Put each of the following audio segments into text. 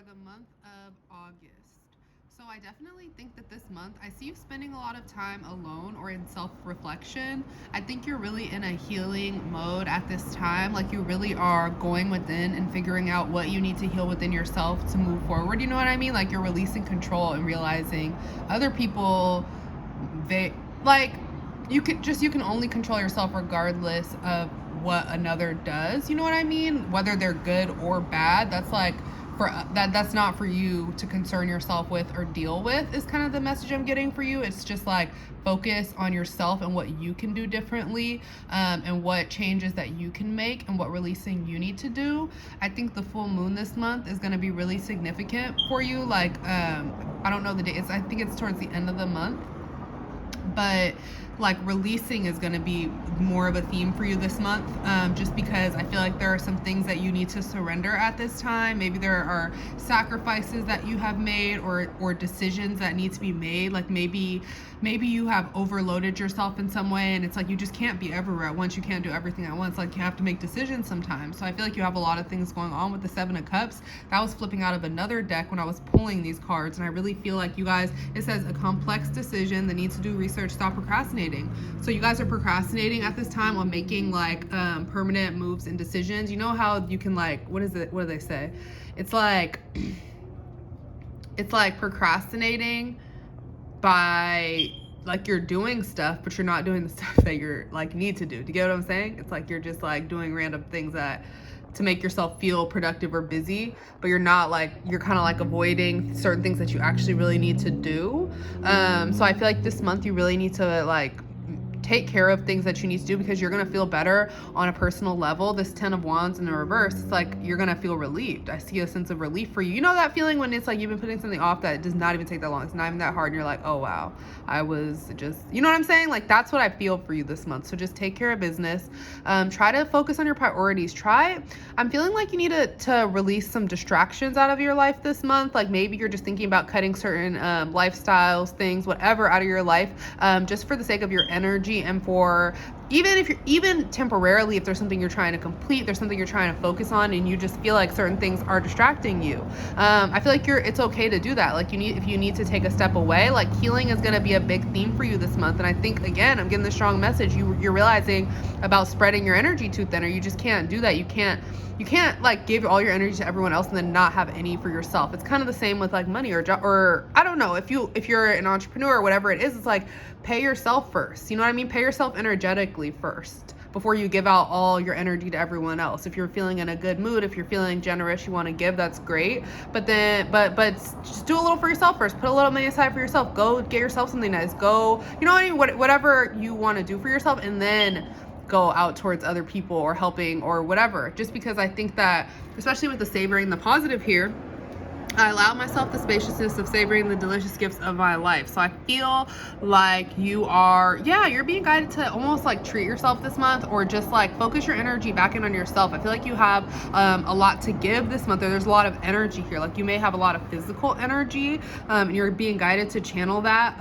the month of August. So I definitely think that this month, I see you spending a lot of time alone or in self-reflection. I think you're really in a healing mode at this time. Like you really are going within and figuring out what you need to heal within yourself to move forward. You know what I mean? Like you're releasing control and realizing other people, they like you can only control yourself regardless of what another does. You know what I mean? Whether they're good or bad, that's like that's not for you to concern yourself with or deal with, is kind of the message I'm getting for you. It's just like focus on yourself and what you can do differently, and what changes that you can make and what releasing you need to do. I think the full moon this month is going to be really significant for you. Like I don't know the dates, I think it's towards the end of the month, but like releasing is going to be more of a theme for you this month, just because I feel like there are some things that you need to surrender at this time. Maybe there are sacrifices that you have made, or decisions that need to be made. Like maybe you have overloaded yourself in some way, and it's like you just can't be everywhere at once. You can't do everything at once. Like you have to make decisions sometimes. So I feel like you have a lot of things going on with the Seven of Cups. That was flipping out of another deck when I was pulling these cards, and I really feel like you guys, it says a complex decision that needs to do research, stop procrastinating. So you guys are procrastinating at this time on making like permanent moves and decisions. You know how you can like, what do they say? It's like procrastinating by like you're doing stuff, but you're not doing the stuff that you're like need to do. Do you get what I'm saying? It's like you're just like doing random things that to make yourself feel productive or busy, but you're not like, you're kind of like avoiding certain things that you actually really need to do. So I feel like this month you really need to like take care of things that you need to do, because you're going to feel better on a personal level. This 10 of Wands in the reverse, it's like you're going to feel relieved. I see a sense of relief for you. You know that feeling when it's like you've been putting something off that does not even take that long, it's not even that hard, and you're like, oh wow, I was just, you know what I'm saying? Like that's what I feel for you this month. So just take care of business. Try to focus on your priorities. I'm feeling like you need to release some distractions out of your life this month. Like maybe you're just thinking about cutting certain lifestyles, things, whatever, out of your life, just for the sake of your energy, and for even temporarily, if there's something you're trying to complete, there's something you're trying to focus on, and you just feel like certain things are distracting you. I feel like it's okay to do that. Like if you need to take a step away, like healing is going to be a big theme for you this month. And I think, again, I'm getting the strong message. You're realizing about spreading your energy too thin, or you just can't do that. You can't like give all your energy to everyone else and then not have any for yourself. It's kind of the same with like money or job, or I don't know, if you're an entrepreneur or whatever it is, it's like pay yourself first. You know what I mean? Pay yourself energetically first before you give out all your energy to everyone else. If you're feeling in a good mood, if you're feeling generous, you want to give, that's great. But just do a little for yourself first. Put a little money aside for yourself. Go get yourself something nice. Go, you know what I mean? Whatever you want to do for yourself, and then go out towards other people or helping or whatever. Just because I think that, especially with the savoring the positive here, I allow myself the spaciousness of savoring the delicious gifts of my life. So I feel like you're being guided to almost like treat yourself this month, or just like focus your energy back in on yourself. I feel like you have a lot to give this month. There's a lot of energy here. Like you may have a lot of physical energy, and you're being guided to channel that,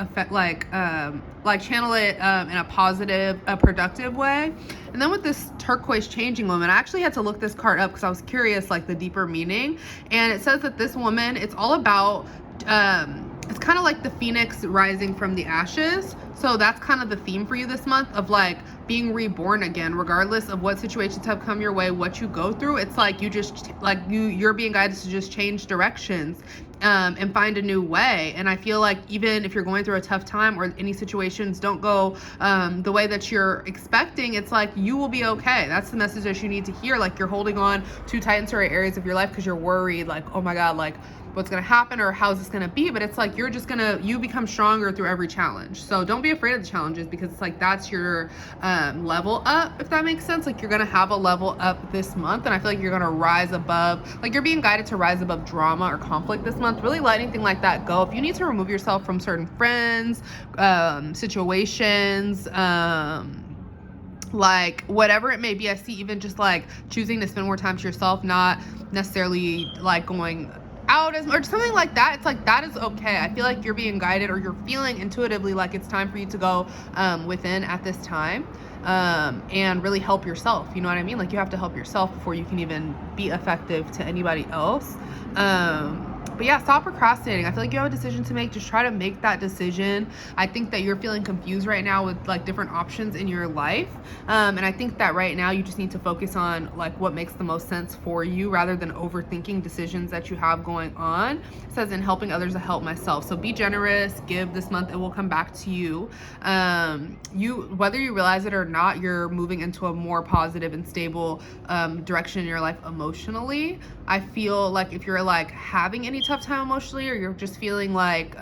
channel it in a positive, productive way. And then with this turquoise changing woman, I actually had to look this card up because I was curious, like the deeper meaning. And it says that this woman, it's all about, it's kind of like the phoenix rising from the ashes. So that's kind of the theme for you this month, of like being reborn again, regardless of what situations have come your way, what you go through. It's like you're being guided to just change directions, and find a new way. And I feel like even if you're going through a tough time, or any situations don't go the way that you're expecting, it's like you will be okay. That's the message that you need to hear. Like you're holding on too tight in certain areas of your life because you're worried, like, oh my God, like what's gonna happen, or how's this gonna be? But it's like you become stronger through every challenge. So don't be afraid of the challenges, because it's like that's your level up, if that makes sense. Like you're gonna have a level up this month, and I feel like you're gonna rise above, like you're being guided to rise above drama or conflict this month. Really let anything like that go. If you need to remove yourself from certain friends, situations, like whatever it may be, I see even just like choosing to spend more time to yourself, not necessarily like going out as or something like that. It's like that is okay. I feel like you're being guided, or you're feeling intuitively like it's time for you to go within at this time, and really help yourself. You know what I mean? Like you have to help yourself before you can even be effective to anybody else. But yeah, stop procrastinating. I feel like you have a decision to make. Just try to make that decision. I think that you're feeling confused right now with like different options in your life. And I think that right now you just need to focus on like what makes the most sense for you rather than overthinking decisions that you have going on. It says in helping others I help myself. So be generous, give this month, it will come back to you. Whether you realize it or not, you're moving into a more positive and stable direction in your life emotionally. I feel like if you're like having any tough time emotionally, or you're just feeling like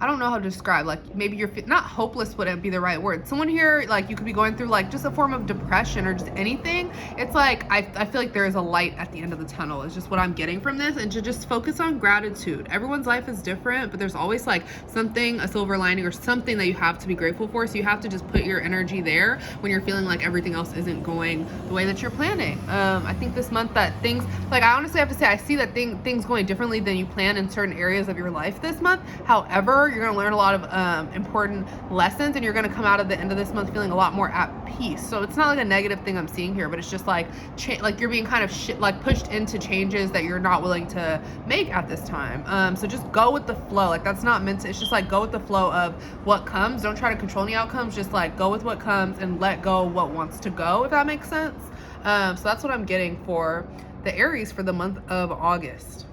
I don't know how to describe, like maybe you're not hopeless wouldn't be the right word. Someone here, like you could be going through like just a form of depression or just anything. It's like, I feel like there is a light at the end of the tunnel is just what I'm getting from this, and to just focus on gratitude. Everyone's life is different, but there's always like something, a silver lining or something that you have to be grateful for. So you have to just put your energy there when you're feeling like everything else isn't going the way that you're planning. I think this month that things, like I honestly have to say, I see that things going differently than you plan in certain areas of your life this month. However, you're going to learn a lot of important lessons, and you're going to come out of the end of this month feeling a lot more at peace. So it's not like a negative thing I'm seeing here, but it's just like like you're being kind of like pushed into changes that you're not willing to make at this time. So just go with the flow. Like that's not meant to, it's just like go with the flow of what comes. Don't try to control the outcomes. Just like go with what comes and let go what wants to go, if that makes sense. So that's what I'm getting for the Aries for the month of August.